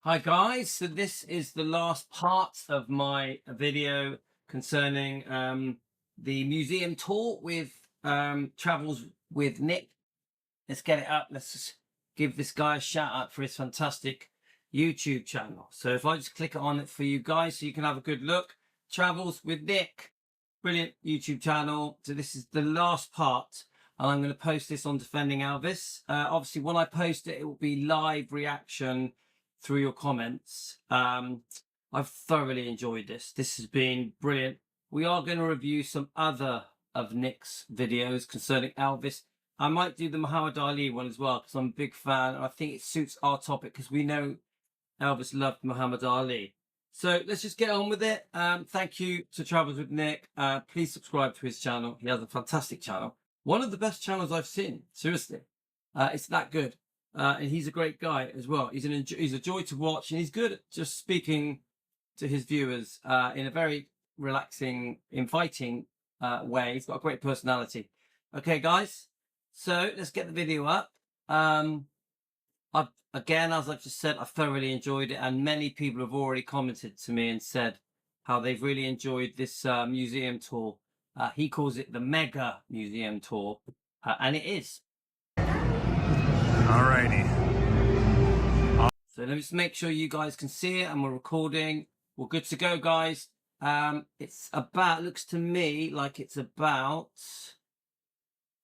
Hi guys, so this is the last part of my video concerning the museum tour with Travels with Nick. Let's get it up. Let's just give this guy a shout out for his fantastic YouTube channel. So if I just click on it for you guys so you can have a good look. Travels with Nick, brilliant YouTube channel. So this is the last part and I'm going to post this on Defending Elvis. Obviously when I post it, it will be live reaction through your comments. I've thoroughly enjoyed this. This has been brilliant. We are going to review some other of Nick's videos concerning Elvis. I might do the Muhammad Ali one as well because I'm a big fan and I think it suits our topic because we know Elvis loved Muhammad Ali. So let's just get on with it. Thank you to Travels with Nick. Please subscribe to his channel. He has a fantastic channel. One of the best channels I've seen. Seriously. It's that good. And he's a great guy as well. He's a joy to watch, and he's good at just speaking to his viewers in a very relaxing, inviting way. He's got a great personality. Okay, guys, so let's get the video up. Again, as I've just said, I thoroughly enjoyed it, and many people have already commented to me and said how they've really enjoyed this museum tour. He calls it the Mega Museum Tour, and it is. Alrighty. So let me just make sure you guys can see it and we're recording. We're good to go, guys. It's about, looks to me like it's about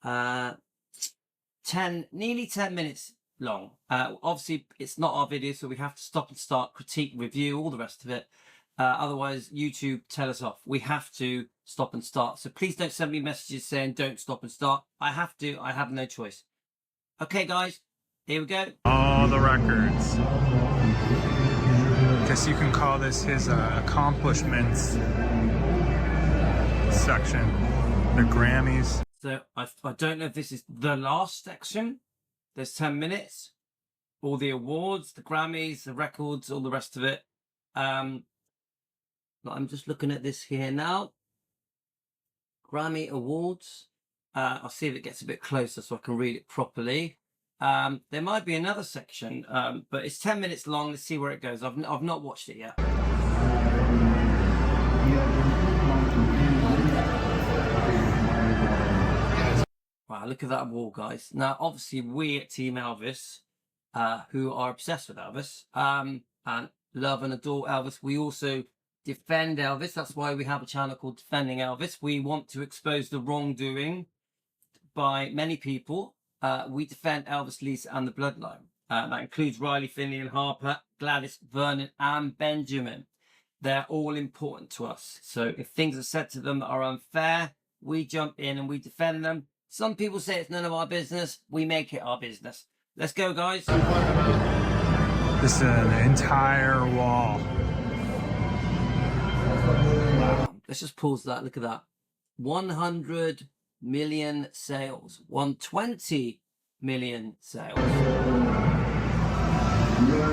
nearly 10 minutes long. Obviously, it's not our video, so we have to stop and start, critique, review, all the rest of it. Otherwise, YouTube tell us off. We have to stop and start. So please don't send me messages saying don't stop and start. I have to. I have no choice. Okay, guys. Here we go. All the records. Guess you can call this his accomplishments section. The Grammys. So I don't know if this is the last section. There's 10 minutes. All the awards, the Grammys, the records, all the rest of it. I'm just looking at this here now. Grammy Awards. I'll see if it gets a bit closer so I can read it properly. There might be another section, but it's 10 minutes long. Let's see where it goes. I've not watched it yet. Wow, look at that wall, guys. Now, obviously, we at Team Elvis, who are obsessed with Elvis, and love and adore Elvis, we also defend Elvis. That's why we have a channel called Defending Elvis. We want to expose the wrongdoing by many people. We defend Elvis, Lisa, and the bloodline. That includes Riley, Finley, and Harper, Gladys, Vernon, and Benjamin. They're all important to us. So if things are said to them that are unfair, we jump in and we defend them. Some people say it's none of our business. We make it our business. Let's go, guys. This is an entire wall. Wow. Let's just pause that. Look at that. 100 million sales. 120 million sales.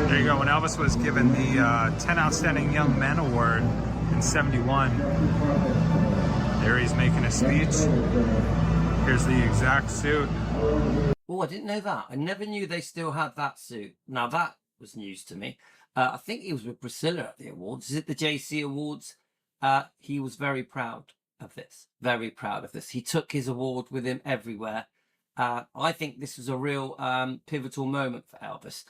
There you go. When Elvis was given the 10 Outstanding Young Men Award in '71, there he's making a speech. Here's the exact suit. Oh, I didn't know that. I never knew they still had that suit. Now that was news to me. I think he was with Priscilla at the awards. Is it the JC Awards? He was very proud of this. Very proud of this. He took his award with him everywhere. I think this was a real pivotal moment for Elvis.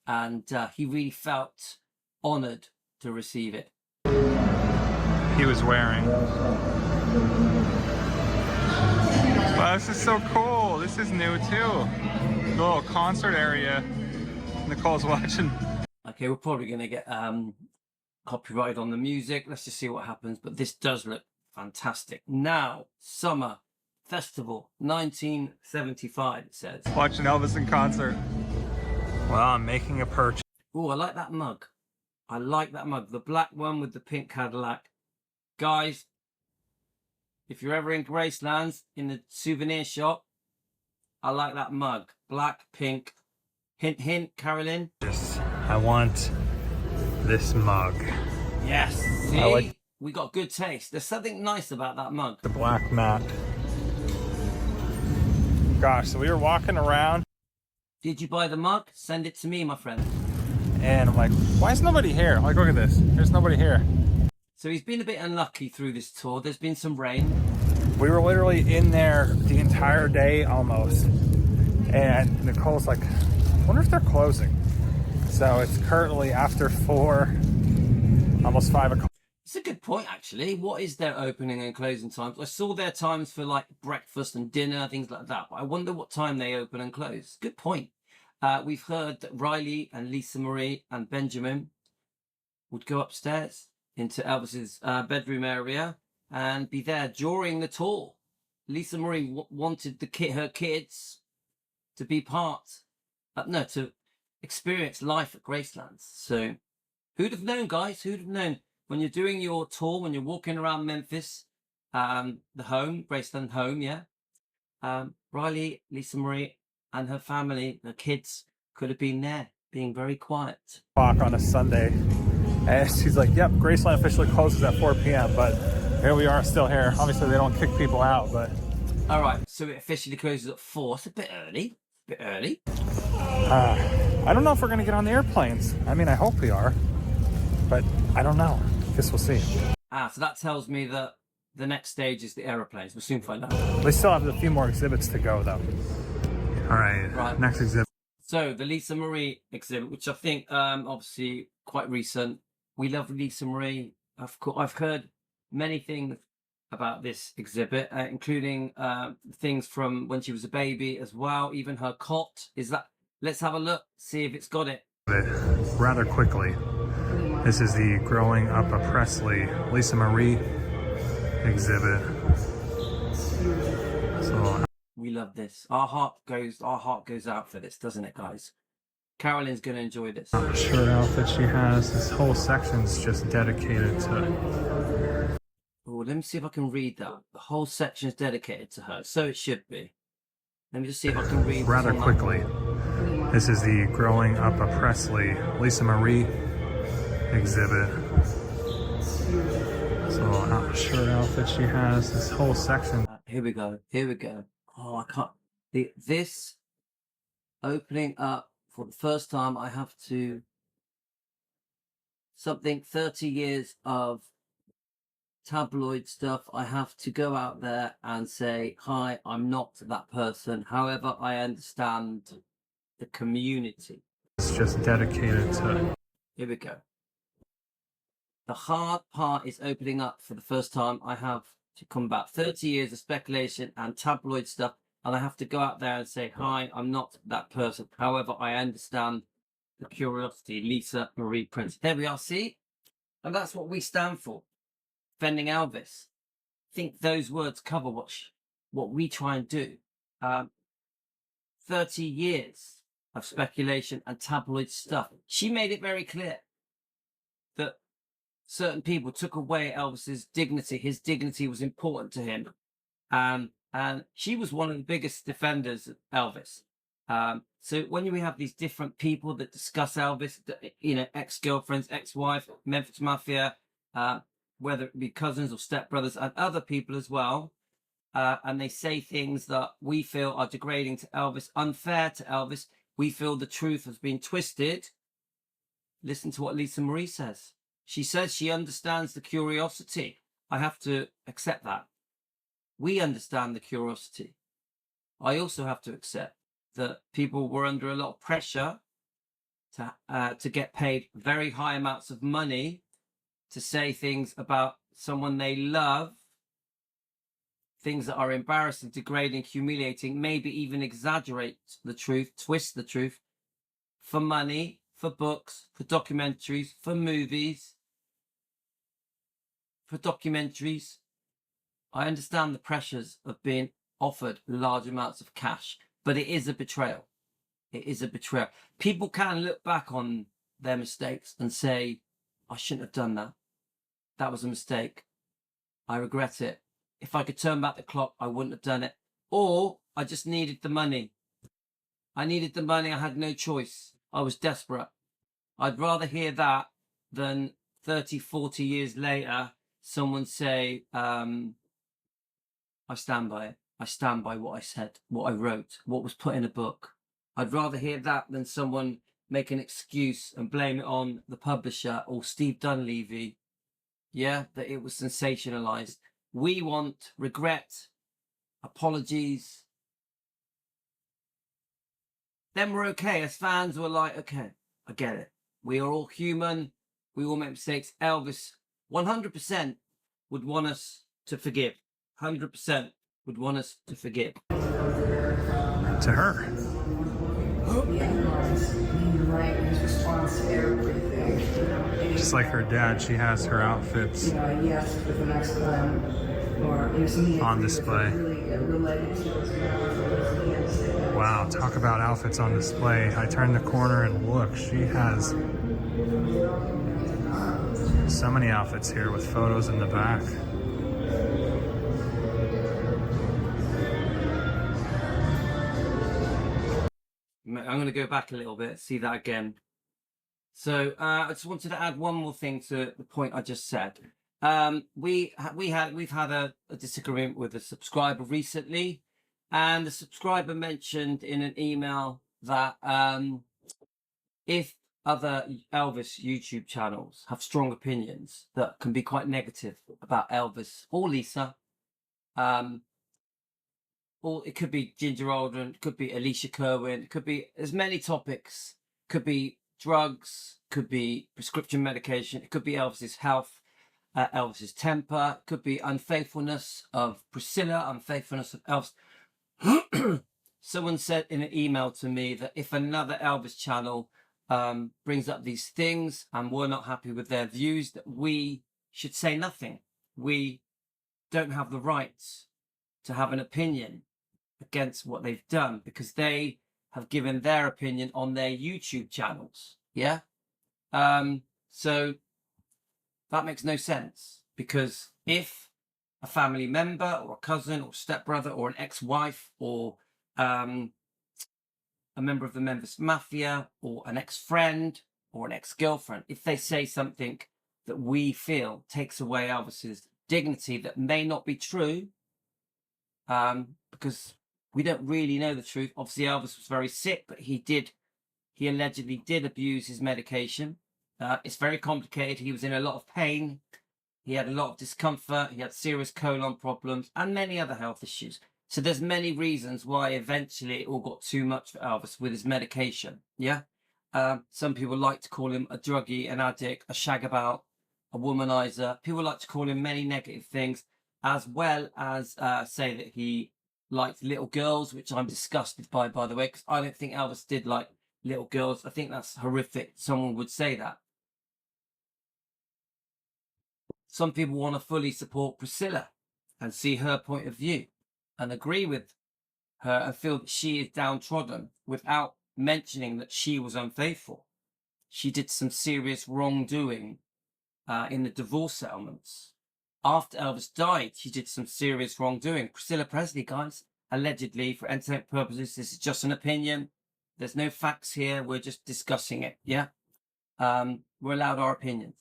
And he really felt honored to receive it. He was wearing. Wow, this is so cool. This is new too. The little concert area. Nicole's watching. Okay, we're probably going to get copyrighted on the music. Let's just see what happens. But this does look fantastic. Now, Summer Festival 1975, it says. Watching Elvis in concert. Well, I'm making a purchase. Oh, I like that mug. I like that mug. The black one with the pink Cadillac. Guys, if you're ever in Graceland, in the souvenir shop, I like that mug. Black, pink. Hint, hint, Carolyn. I want this mug. Yes. See? We got good taste. There's something nice about that mug. The black mat. Gosh, so we were walking around. Did you buy the mug? Send it to me, my friend. and I'm like, why is nobody here? Like, look at this. There's nobody here. So he's been a bit unlucky through this tour. There's been some rain. We were literally in there the entire day almost. And Nicole's like, I wonder if they're closing. So it's currently after 4, almost 5 o'clock. It's a good point, actually. What is their opening and closing times? I saw their times for like breakfast and dinner, things like that. But I wonder what time they open and close. Good point. We've heard that Riley and Lisa Marie and Benjamin would go upstairs into Elvis's bedroom area and be there during the tour. Lisa Marie wanted her kids to be to experience life at Graceland. So who'd have known, guys? Who'd have known? When you're doing your tour, when you're walking around Memphis, the home, Graceland home, yeah. Riley, Lisa Marie, and her family, her kids, could have been there, being very quiet. On a Sunday, and she's like, "Yep, Graceland officially closes at 4 p.m." But here we are, still here. Obviously, they don't kick people out, but all right. So it officially closes at 4. It's a bit early. A bit early. I don't know if we're gonna get on the airplanes. I mean, I hope we are, but I don't know. Guess we'll see. So that tells me that the next stage is the aeroplanes. We'll soon find out. They still have a few more exhibits to go, though. All right. Next exhibit. So the Lisa Marie exhibit, which I think obviously quite recent. We love Lisa Marie. I've heard many things about this exhibit, including things from when she was a baby as well. Even her cot. Let's have a look, see if it's got it. Rather quickly. This is the Growing Up a Presley Lisa Marie exhibit. So we love this. Our heart goes out for this, doesn't it, guys? Carolyn's gonna enjoy this. Shirt outfit she has. This whole section's just dedicated to. Oh, let me see if I can read that. The whole section is dedicated to her, so it should be. Let me just see if I can read. Rather quickly. This is the Growing Up a Presley Lisa Marie exhibit. So shirt outfit she has. This whole section. Here we go. Oh, I can't. This opening up for the first time. I have to. 30 years of tabloid stuff. I have to go out there and say, hi, I'm not that person. However, I understand the community. It's just dedicated to. Here we go. The hard part is opening up for the first time. I have to combat 30 years of speculation and tabloid stuff, and I have to go out there and say, hi, I'm not that person. However, I understand the curiosity. Lisa Marie Prince. There we are, see? And that's what we stand for. Defending Elvis. I think those words cover what we try and do. 30 years of speculation and tabloid stuff. She made it very clear that certain people took away Elvis's dignity. His dignity was important to him. And she was one of the biggest defenders of Elvis. So when we have these different people that discuss Elvis, ex-girlfriends, ex-wife, Memphis Mafia, whether it be cousins or stepbrothers and other people as well, and they say things that we feel are degrading to Elvis, unfair to Elvis, we feel the truth has been twisted. Listen to what Lisa Marie says. She says she understands the curiosity. I have to accept that. We understand the curiosity. I also have to accept that people were under a lot of pressure to get paid very high amounts of money to say things about someone they love, things that are embarrassing, degrading, humiliating, maybe even exaggerate the truth, twist the truth, for money, for books, for documentaries, for movies, I understand the pressures of being offered large amounts of cash, but it is a betrayal. People can look back on their mistakes and say, I shouldn't have done that. That was a mistake. I regret it. If I could turn back the clock, I wouldn't have done it. Or I just needed the money. I had no choice. I was desperate. I'd rather hear that than 30, 40 years later, someone say, I stand by it. I stand by what I said, what I wrote, what was put in a book. I'd rather hear that than someone make an excuse and blame it on the publisher or Steve Dunleavy, yeah, that it was sensationalized. We want regret, apologies. Then we're okay. As fans, we're like, okay, I get it. We are all human. We all make mistakes. Elvis 100% would want us to forgive. 100% would want us to forgive. To her. Just like her dad, she has her outfits on display. Wow, talk about outfits on display. I turned the corner and look, she has so many outfits here with photos in the back. I'm going to go back a little bit, see that again. So I just wanted to add one more thing to the point I just said. We've had a disagreement with a subscriber recently, and the subscriber mentioned in an email that if other Elvis YouTube channels have strong opinions that can be quite negative about Elvis or Lisa, or it could be Ginger Alden, it could be Alicia Kerwin, it could be as many topics, could be drugs, could be prescription medication, it could be Elvis's health, Elvis's temper, it could be unfaithfulness of Priscilla, unfaithfulness of Elvis. Someone said in an email to me that if another Elvis channel brings up these things and we're not happy with their views, that we should say nothing. We don't have the right to have an opinion against what they've done because they have given their opinion on their YouTube channels. Yeah. So that makes no sense, because if a family member or a cousin or stepbrother or an ex-wife or a member of the Memphis Mafia or an ex-friend or an ex-girlfriend, if they say something that we feel takes away Elvis's dignity that may not be true, because we don't really know the truth. Obviously, Elvis was very sick, but he allegedly did abuse his medication. It's very complicated. He was in a lot of pain. He had a lot of discomfort. He had serious colon problems and many other health issues. So there's many reasons why eventually it all got too much for Elvis with his medication. Yeah. Some people like to call him a druggie, an addict, a shagabout, a womanizer. People like to call him many negative things, as well as say that he liked little girls, which I'm disgusted by the way, because I don't think Elvis did like little girls. I think that's horrific. Someone would say that. Some people want to fully support Priscilla and see her point of view and agree with her and feel that she is downtrodden without mentioning that she was unfaithful. She did some serious wrongdoing in the divorce settlements. After Elvis died, she did some serious wrongdoing. Priscilla Presley, guys, allegedly, for entertainment purposes, this is just an opinion. There's no facts here. We're just discussing it. Yeah. We're allowed our opinions.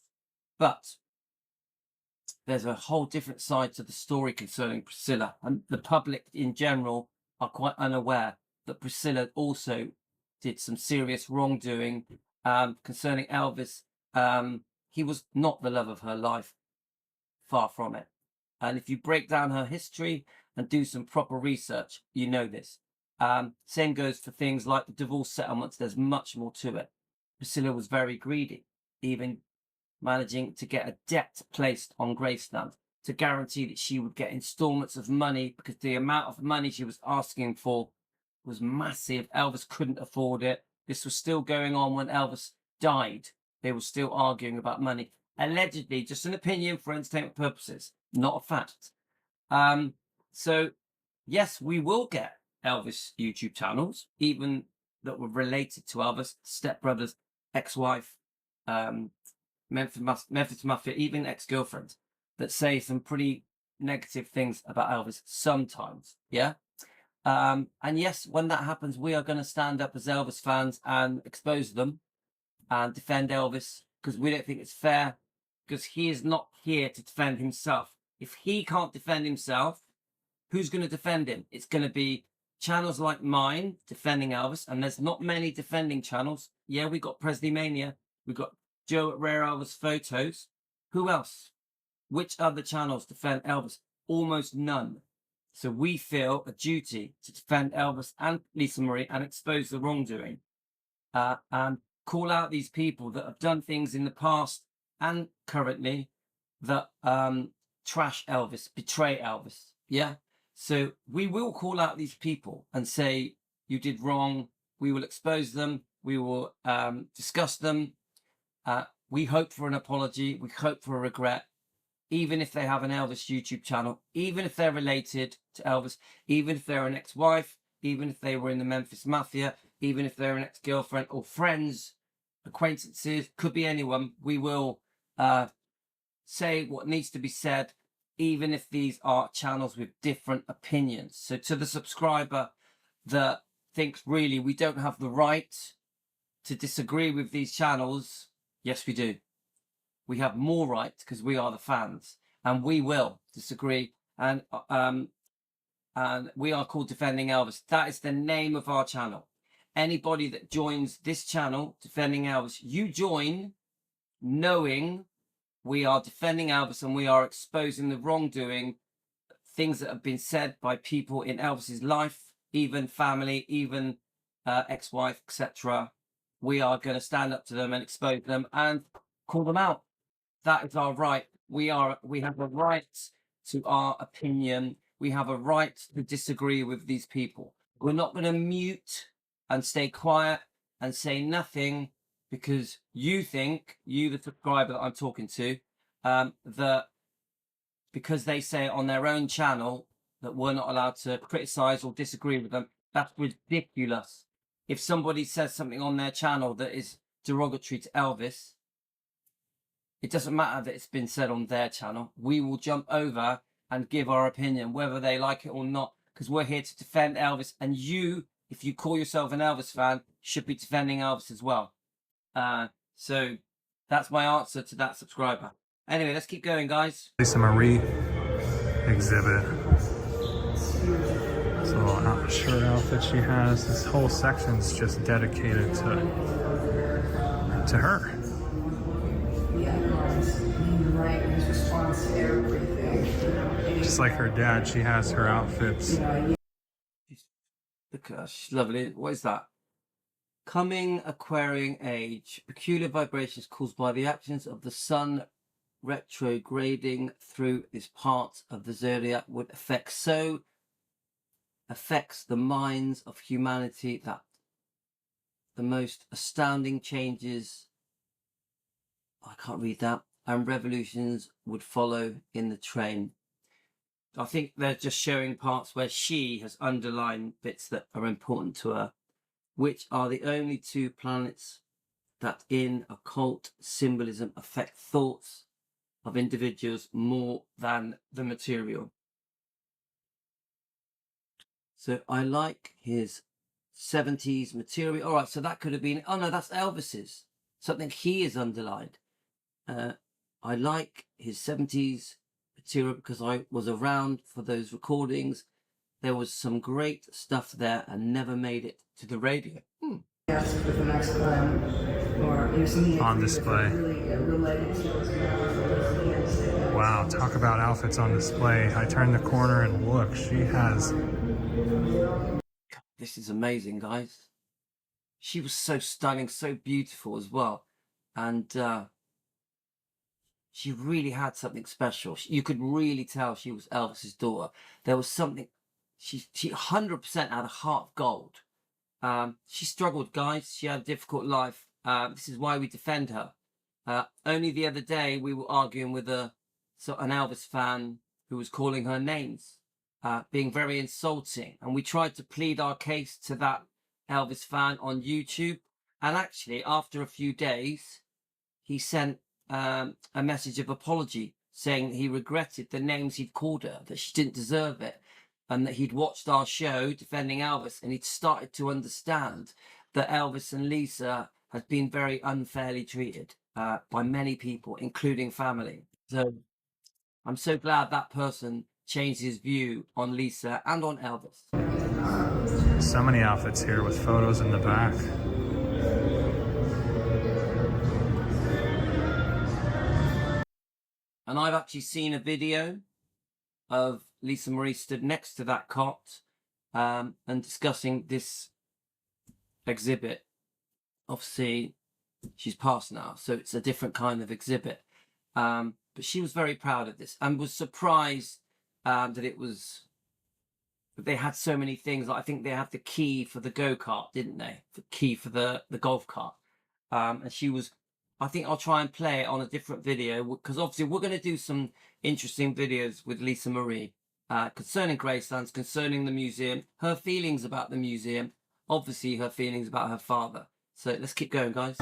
But there's a whole different side to the story concerning Priscilla. And the public in general are quite unaware that Priscilla also did some serious wrongdoing concerning Elvis. He was not the love of her life. Far from it. And if you break down her history and do some proper research, you know this. Same goes for things like the divorce settlements. There's much more to it. Priscilla was very greedy, even managing to get a debt placed on Graceland to guarantee that she would get installments of money, because the amount of money she was asking for was massive. Elvis couldn't afford it. This was still going on when Elvis died. They were still arguing about money. Allegedly, just an opinion for entertainment purposes, not a fact. So, yes, we will get Elvis YouTube channels, even that were related to Elvis, stepbrothers, ex-wife, Memphis Mafia, even ex-girlfriends, that say some pretty negative things about Elvis sometimes. Yeah. And yes, when that happens, we are going to stand up as Elvis fans and expose them and defend Elvis, because we don't think it's fair, because he is not here to defend himself. If he can't defend himself, who's going to defend him? It's going to be channels like mine defending Elvis, and there's not many defending channels. Yeah, we got Presley Mania. We got Joe at Rare Elvis Photos. Who else? Which other channels defend Elvis? Almost none. So we feel a duty to defend Elvis and Lisa Marie and expose the wrongdoing, and call out these people that have done things in the past and currently that trash Elvis, betray Elvis. Yeah. So we will call out these people and say, you did wrong. We will expose them. We will discuss them. We hope for an apology. We hope for a regret, even if they have an Elvis YouTube channel, even if they're related to Elvis, even if they're an ex-wife, even if they were in the Memphis Mafia, even if they're an ex-girlfriend or friends, acquaintances, could be anyone. We will say what needs to be said, even if these are channels with different opinions. So to the subscriber that thinks really we don't have the right to disagree with these channels, yes, we do. We have more right because we are the fans, and we will disagree. And we are called Defending Elvis. That is the name of our channel. Anybody that joins this channel, Defending Elvis, you join knowing we are defending Elvis and we are exposing the wrongdoing, things that have been said by people in Elvis's life, even family, even ex-wife, etc. We are going to stand up to them and expose them and call them out. That is our right. We have a right to our opinion. We have a right to disagree with these people. We're not going to mute and stay quiet and say nothing because you think, you the subscriber that I'm talking to, that because they say it on their own channel that we're not allowed to criticize or disagree with them. That's ridiculous. If somebody says something on their channel that is derogatory to Elvis, it doesn't matter that it's been said on their channel. We will jump over and give our opinion, whether they like it or not, because we're here to defend Elvis. And you, if you call yourself an Elvis fan, should be defending Elvis as well. So that's my answer to that subscriber. Anyway, let's keep going, guys. Lisa Marie exhibit. This little shirt outfit she has. This whole section's just dedicated to her. Just like her dad, she has her outfits. Look at her, she's lovely. What is that? Coming Aquarian age. Peculiar vibrations caused by the actions of the sun retrograding through this part of the zodiac would affects the minds of humanity that the most astounding changes, I can't read that, and revolutions would follow in the train. I think they're just showing parts where she has underlined bits that are important to her, which are the only two planets that in occult symbolism affect thoughts of individuals more than the material. So I like his 70s material. All right, so that could have been, oh no, that's Elvis's. Something he has underlined. I like his 70s material because I was around for those recordings. There was some great stuff there and never made it to the radio. Yes, with the next or On display. Wow, talk about outfits on display. I turned the corner and look, she has... This is amazing, guys. She was so stunning, so beautiful as well. And she really had something special. You could really tell she was Elvis's daughter. There was something, she 100% had a heart of gold. She struggled, guys. She had a difficult life. This is why we defend her. Only the other day, we were arguing with an Elvis fan who was calling her names, being very insulting. And we tried to plead our case to that Elvis fan on YouTube. And actually, after a few days, he sent a message of apology saying that he regretted the names he'd called her, that she didn't deserve it, and that he'd watched our show defending Elvis and he'd started to understand that Elvis and Lisa had been very unfairly treated by many people, including family. So I'm so glad that person changed his view on Lisa and on Elvis. So many outfits here with photos in the back. And I've actually seen a video of Lisa Marie stood next to that cot and discussing this exhibit. Obviously, she's passed now, so it's a different kind of exhibit. But she was very proud of this and was surprised that they had so many things. I think they had the key for the go-kart, didn't they? The key for the golf cart. And she was, I think I'll try and play it on a different video, because obviously we're going to do some interesting videos with Lisa Marie concerning Graceland, concerning the museum, her feelings about the museum, obviously her feelings about her father. So let's keep going, guys.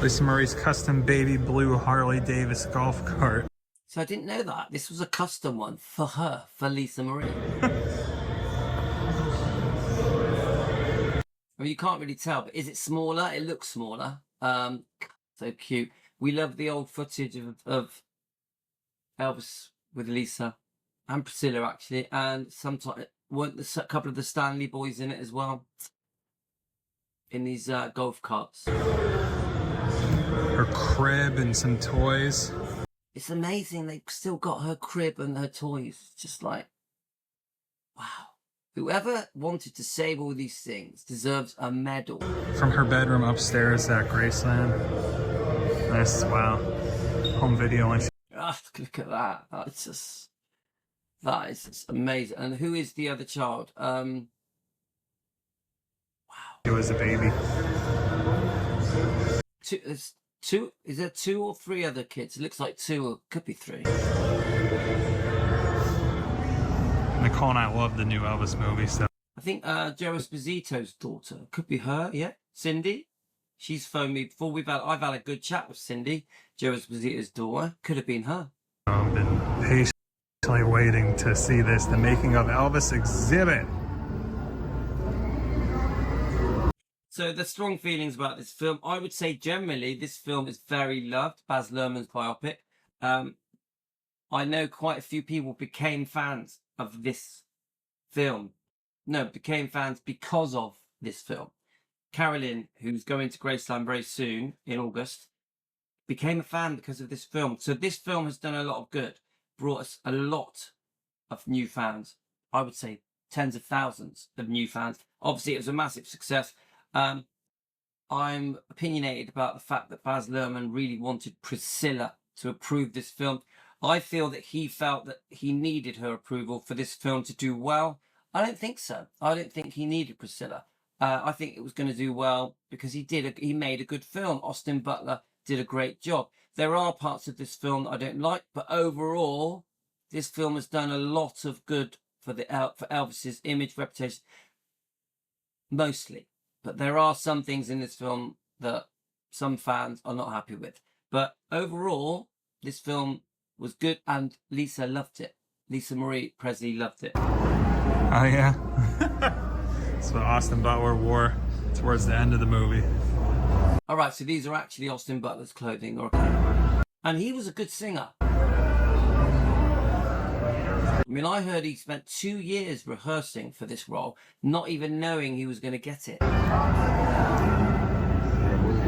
Lisa Marie's custom baby blue Harley Davidson golf cart. So I didn't know that. This was a custom one for her, for Lisa Marie. I mean, you can't really tell, but is it smaller? It looks smaller. So cute. We love the old footage of Elvis with Lisa and Priscilla, actually. And sometimes weren't a couple of the Stanley boys in it as well? In these golf carts. Her crib and some toys. It's amazing they've still got her crib and her toys. Just like, wow. Whoever wanted to save all these things deserves a medal. From her bedroom upstairs at Graceland. Nice, wow. Home video. And Look at that. That is just amazing. And who is the other child? Wow. It was a baby. Is there 2 or 3 other kids? It looks like 2, or could be 3. Nicole and I love the new Elvis movie, so. I think Joe Esposito's daughter. Could be her, yeah. Cindy. She's phoned me before. I've had a good chat with Cindy, Joe Esposito's daughter. Could have been her. I've been patiently waiting to see this, the making of Elvis exhibit. So the strong feelings about this film, I would say generally this film is very loved. Baz Luhrmann's biopic. I know quite a few people became fans of this film. No, became fans because of this film. Carolyn, who's going to Graceland very soon in August, became a fan because of this film. So this film has done a lot of good, brought us a lot of new fans. I would say tens of thousands of new fans. Obviously, it was a massive success. I'm opinionated about the fact that Baz Luhrmann really wanted Priscilla to approve this film. I feel that he felt that he needed her approval for this film to do well. I don't think so. I don't think he needed Priscilla. I think it was going to do well because he made a good film. Austin Butler did a great job. There are parts of this film that I don't like, but overall, this film has done a lot of good for Elvis's image, reputation, mostly. But there are some things in this film that some fans are not happy with. But overall, this film was good and Lisa loved it. Lisa Marie Presley loved it. Oh, yeah. That's what Austin Butler wore towards the end of the movie. All right, so these are actually Austin Butler's clothing. And he was a good singer. I mean, I heard he spent 2 years rehearsing for this role, not even knowing he was going to get it.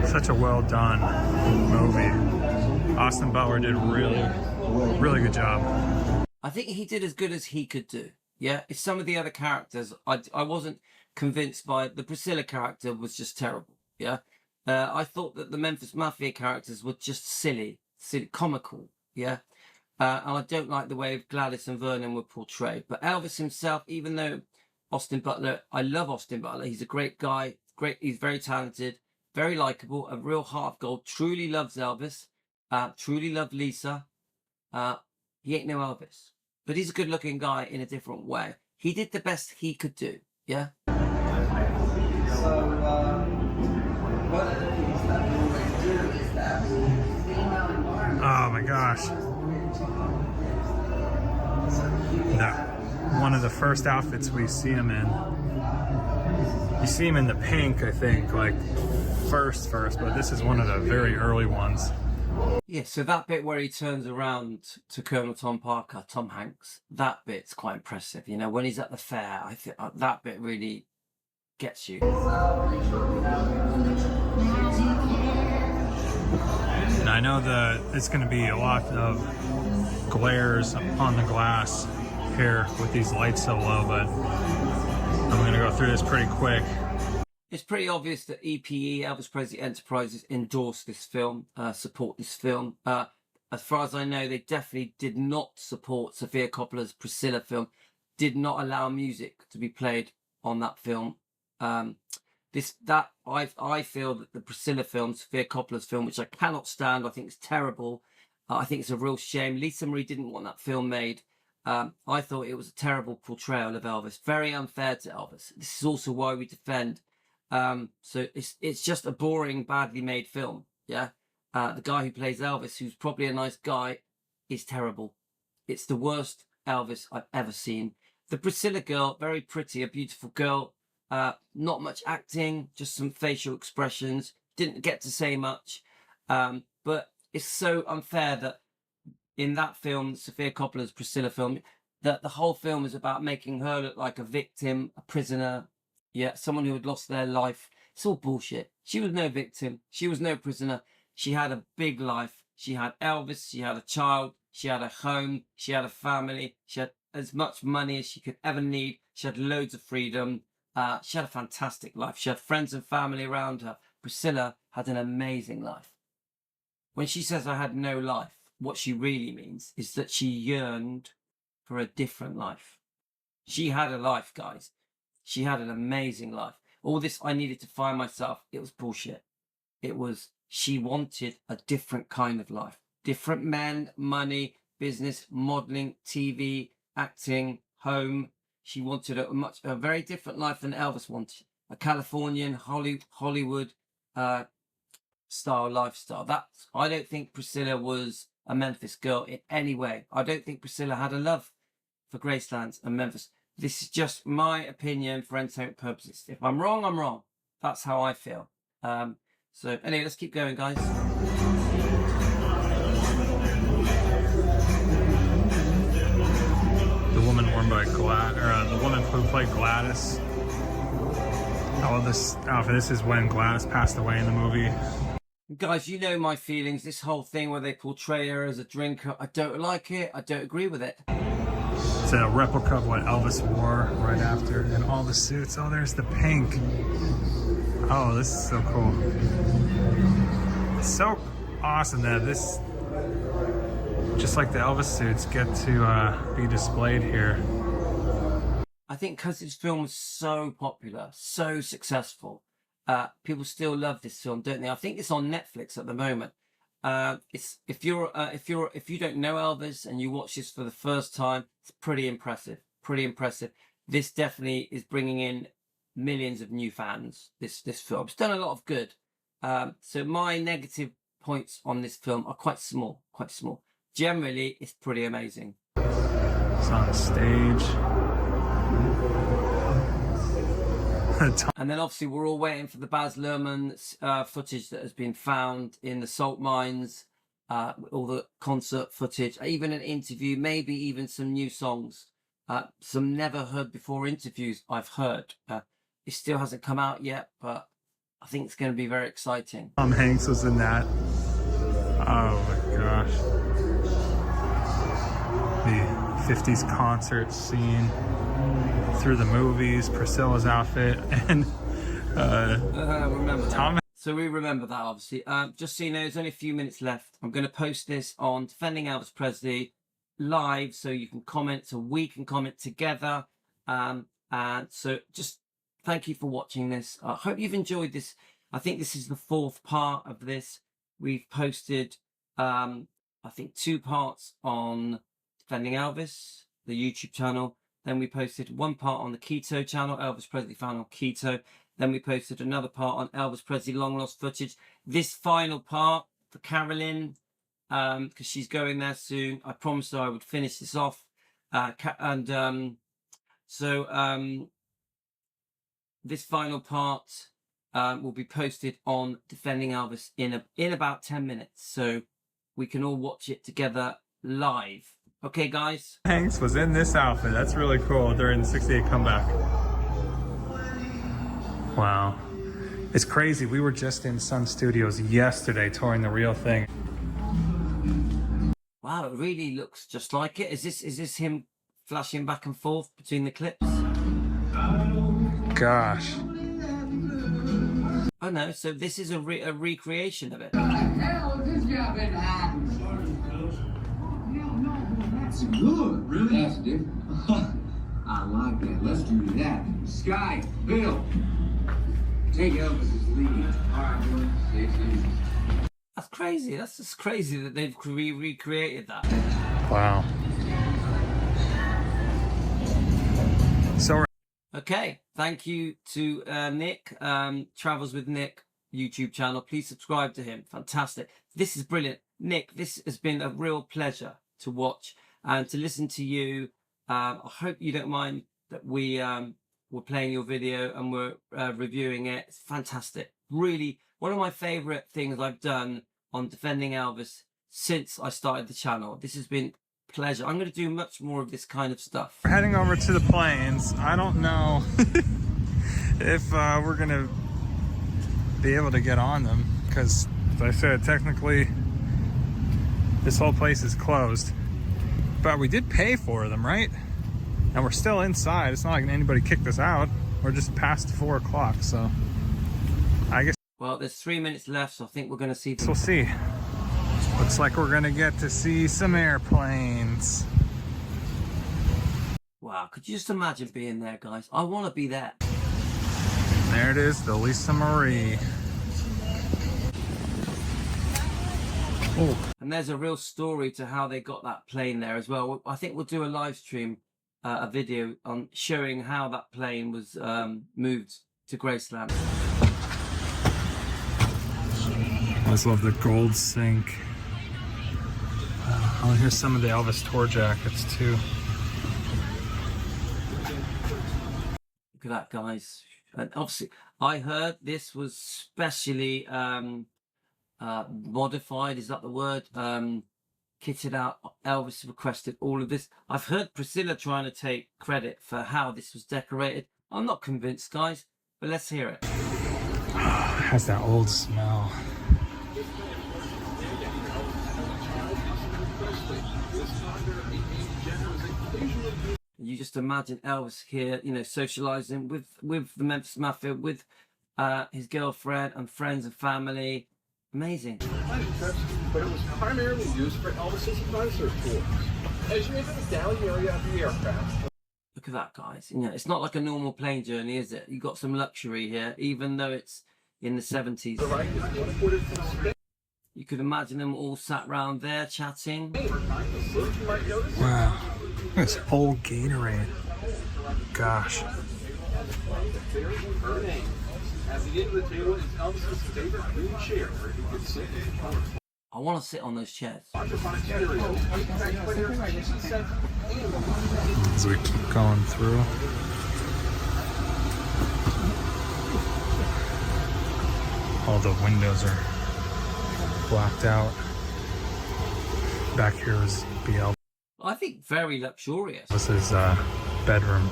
Such a well done movie. Austin Butler did a really good job. I think he did as good as he could do. Yeah, if some of the other characters, I wasn't convinced by. The Priscilla character was just terrible. Yeah, I thought that the Memphis Mafia characters were just silly, comical. Yeah. And I don't like the way Gladys and Vernon were portrayed. But Elvis himself, even though Austin Butler, I love Austin Butler. He's a great guy. He's very talented, very likable, a real heart of gold. Truly loves Elvis. Truly loved Lisa. He ain't no Elvis. But he's a good-looking guy in a different way. He did the best he could do. Yeah? Oh my gosh. No. One of the first outfits we see him in. You see him in the pink, I think, like first, but this is one of the very early ones. Yeah, so that bit where he turns around to Colonel Tom Parker, Tom Hanks, that bit's quite impressive. You know, when he's at the fair, I think that bit really gets you. And I know that it's going to be a lot of glares on the glass here with these lights so low, but I'm going to go through this pretty quick. It's pretty obvious that EPE, Elvis Presley Enterprises, endorse this film, support this film. As far as I know, they definitely did not support Sofia Coppola's Priscilla film, did not allow music to be played on that film. I feel that the Priscilla film, Sofia Coppola's film, which I cannot stand, I think it's terrible. I think it's a real shame. Lisa Marie didn't want that film made. I thought it was a terrible portrayal of Elvis, very unfair to Elvis. This is also why we defend. So it's just a boring, badly made film. Yeah. The guy who plays Elvis, who's probably a nice guy, is terrible. It's the worst Elvis I've ever seen. The Priscilla girl, very pretty, a beautiful girl. Not much acting, just some facial expressions. Didn't get to say much. But it's so unfair that in that film, Sofia Coppola's Priscilla film, that the whole film is about making her look like a victim, a prisoner, yeah, someone who had lost their life. It's all bullshit. She was no victim. She was no prisoner. She had a big life. She had Elvis. She had a child. She had a home. She had a family. She had as much money as she could ever need. She had loads of freedom. She had a fantastic life. She had friends and family around her. Priscilla had an amazing life. When she says I had no life, what she really means is that she yearned for a different life. She had a life, guys. She had an amazing life. All this, I needed to find myself, it was bullshit. It was, she wanted a different kind of life. Different men, money, business, modeling, TV, acting, home. She wanted a very different life than Elvis wanted. A Californian, Hollywood style lifestyle. I don't think Priscilla was a Memphis girl in any way. I don't think Priscilla had a love for Graceland and Memphis. This is just my opinion for entertainment purposes. If I'm wrong, I'm wrong. That's how I feel. So anyway, let's keep going, guys. The woman worn by the woman who played Gladys. I love this outfit. This is when Gladys passed away in the movie. Guys, you know my feelings. This whole thing where they portray her as a drinker, I don't like it. I don't agree with it. It's a replica of what Elvis wore right after, and all the suits. Oh, there's the pink. Oh, this is so cool. It's so awesome that this, just like the Elvis suits, get to be displayed here. I think because this film was so popular, so successful, people still love this film, don't they? I think it's on Netflix at the moment. If you don't know Elvis and you watch this for the first time, it's pretty impressive. Pretty impressive. This definitely is bringing in millions of new fans. This film, it's done a lot of good. So my negative points on this film are quite small. Quite small. Generally, it's pretty amazing. It's on stage. And then obviously we're all waiting for the Baz Luhrmann footage that has been found in the salt mines, all the concert footage, even an interview, maybe even some new songs, some never heard before interviews I've heard. It still hasn't come out yet, but I think it's going to be very exciting. Tom Hanks was in that. Oh my gosh. The 50s concert scene. Through the movies, Priscilla's outfit, and remember that. Tom. So we remember that, obviously. Just so you know, there's only a few minutes left. I'm going to post this on Defending Elvis Presley live, so you can comment, so we can comment together. And so just thank you for watching this. I hope you've enjoyed this. I think this is the 4th part of this. We've posted, I think, 2 parts on Defending Elvis, the YouTube channel. Then we posted 1 part on the Keto channel, Elvis Presley found on Keto. Then we posted another part on Elvis Presley long lost footage. This final part for Carolyn, because she's going there soon. I promised her I would finish this off. This final part will be posted on Defending Elvis in about 10 minutes. So we can all watch it together live. Okay, guys. Hanks was in this outfit. That's really cool during the '68 comeback. Wow. It's crazy. We were just in Sun Studios yesterday touring the real thing. Wow, it really looks just like it. Is this him flashing back and forth between the clips? Gosh. Oh no, so this is a recreation of it. That's good, really? That's different. I like that. Let's do that. Sky, Bill, take Elvis's lead. All right, boys. Stay tuned. That's crazy. That's just crazy that they've recreated that. Wow. So Okay, thank you to Nick, Travels with Nick YouTube channel. Please subscribe to him. Fantastic. This is brilliant. Nick, this has been a real pleasure to watch and to listen to you. I hope you don't mind that we're playing your video and we're reviewing it. It's fantastic. Really, one of my favorite things I've done on defending Elvis since I started the channel. This has been a pleasure. I'm going to do much more of this kind of stuff. we're heading over to the planes. I don't know if we're gonna be able to get on them because, as I said, technically this whole place is closed. But we did pay for them, right? And we're still inside. It's not like anybody kicked us out. We're just past 4 o'clock, so I guess. Well, there's 3 minutes left, so I think we're going to see them. We'll see. Looks like we're gonna get to see some airplanes. Wow, could you just imagine being there, guys? I want to be there. There it is, the Lisa Marie. Oh, And there's a real story to how they got that plane there as well. I think we'll do a live stream, a video on showing how that plane was moved to Graceland. I just love the gold sink. Oh, here's some of the Elvis tour jackets too. Look at that, guys. And obviously, I heard this was specially modified. Is that the word? Kitted out. Elvis requested all of this. I've heard Priscilla trying to take credit for how this was decorated. I'm not convinced, guys, but let's hear it. It has that old smell. You just imagine Elvis here, you know, socializing with the Memphis Mafia, with his girlfriend and friends and family. Amazing. But it was primarily used for Elvis's advisor tours. As you enter the galley area of the aircraft. Look at that, guys. You know, it's not like a normal plane journey, is it? You've got some luxury here, even though it's in the 70s. The right is transported to the space. You could imagine them all sat round there chatting. Wow. This whole Gatorade. Gosh. At the end of the table is Elvis's favorite green chair where he could sit and color. I want to sit on those chairs. As we keep going through. All the windows are blacked out. Back here is BL. I think very luxurious. This is bedroom.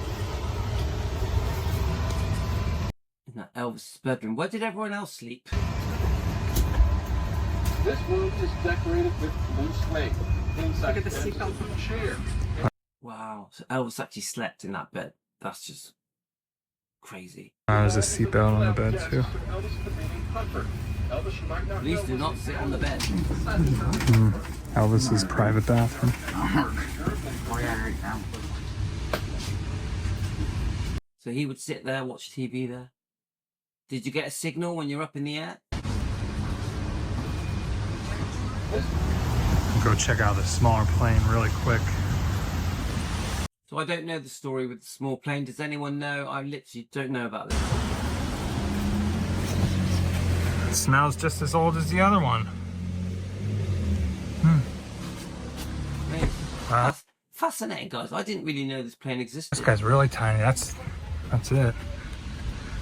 Isn't that Elvis' bedroom? Where did everyone else sleep? This room is decorated with blue slate. Inside the seatbelt from the chair. Wow. So Elvis actually slept in that bed. That's just crazy. There's a seatbelt on the bed too. Please do not sit on the bed. Elvis's private bathroom. So he would sit there, watch TV there. Did you get a signal when you're up in the air? Go check out the smaller plane really quick. So I don't know the story with the small plane. Does anyone know? I literally don't know about this. It smells just as old as the other one. That's fascinating, guys. I didn't really know this plane existed. This guy's really tiny. That's it.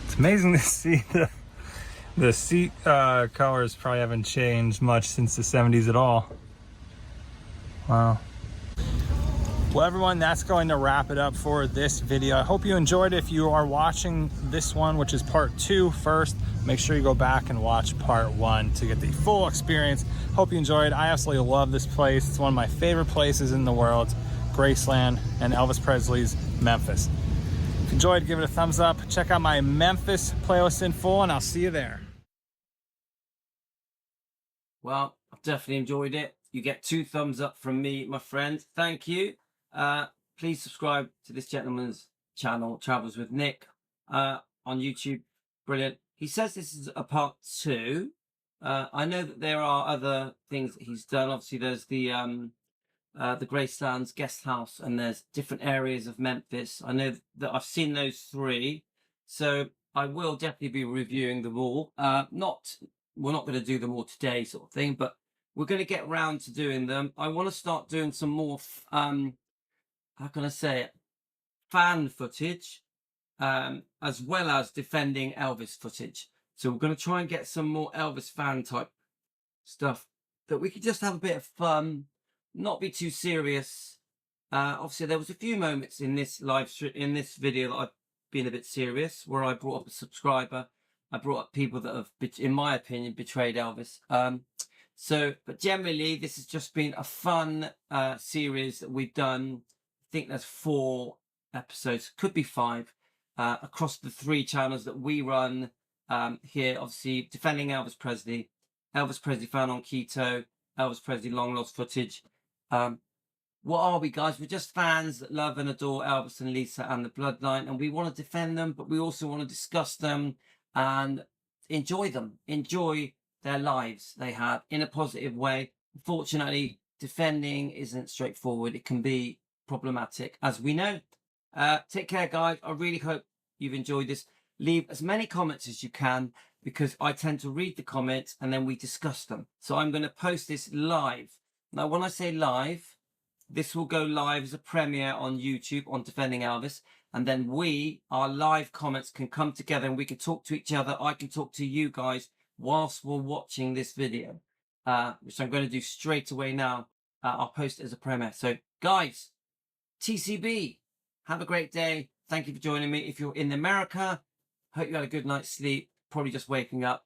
It's amazing to see the seat colors probably haven't changed much since the 70s at all. Wow. Well, everyone, that's going to wrap it up for this video. I hope you enjoyed it. If you are watching this one, which is part 2 first, make sure you go back and watch part 1 to get the full experience. Hope you enjoyed. I absolutely love this place. It's one of my favorite places in the world, Graceland and Elvis Presley's Memphis. If you enjoyed, give it a thumbs up. Check out my Memphis playlist in full, and I'll see you there. Well, I've definitely enjoyed it. You get 2 thumbs up from me, my friend. Thank you. Please subscribe to this gentleman's channel, Travels with Nick, on YouTube. Brilliant. He says this is a part 2. I know that there are other things that he's done. Obviously, there's the Graceland's guest house, and there's different areas of Memphis. I know that I've seen those 3, so I will definitely be reviewing them all. We're not going to do them all today, sort of thing, but we're going to get around to doing them. I want to start doing some more, how can I say it, fan footage, as well as defending Elvis footage. So we're going to try and get some more Elvis fan type stuff that we could just have a bit of fun, not be too serious. Obviously, there was a few moments in this in this video that I've been a bit serious, where I brought up a subscriber. I brought up people that have, in my opinion, betrayed Elvis. But generally, this has just been a fun series that we've done. I think there's 4 episodes, could be 5, across the 3 channels that we run here. Obviously, defending Elvis Presley found on keto, Elvis Presley long lost footage. What are we, guys? We're just fans that love and adore Elvis and Lisa and the bloodline, and we want to defend them, but we also want to discuss them and enjoy them, enjoy their lives they had in a positive way. Unfortunately, defending isn't straightforward. It can be problematic, as we know. Take care, guys. I really hope you've enjoyed this. Leave as many comments as you can, because I tend to read the comments and then we discuss them. So I'm going to post this live. Now, when I say live, this will go live as a premiere on YouTube on Defending Elvis. And then our live comments can come together and we can talk to each other. I can talk to you guys whilst we're watching this video, which I'm going to do straight away now. I'll post it as a premiere. So, guys, TCB, have a great day. Thank you for joining me. If you're in America, hope you had a good night's sleep. Probably just waking up.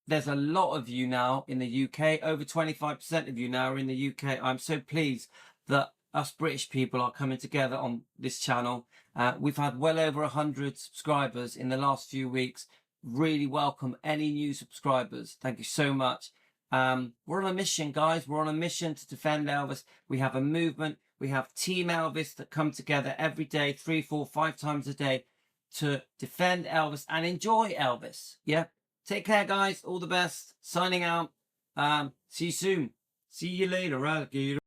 There's a lot of you now in the UK. Over 25% of you now are in the UK. I'm so pleased that us British people are coming together on this channel. We've had well over 100 subscribers in the last few weeks. Really welcome any new subscribers. Thank you so much. We're on a mission, guys. We're on a mission to defend Elvis. We have a movement. We have Team Elvis that come together every day, 3, 4, 5 times a day, to defend Elvis and enjoy Elvis. Yeah. Take care, guys. All the best. Signing out. See you soon. See you later, alligator.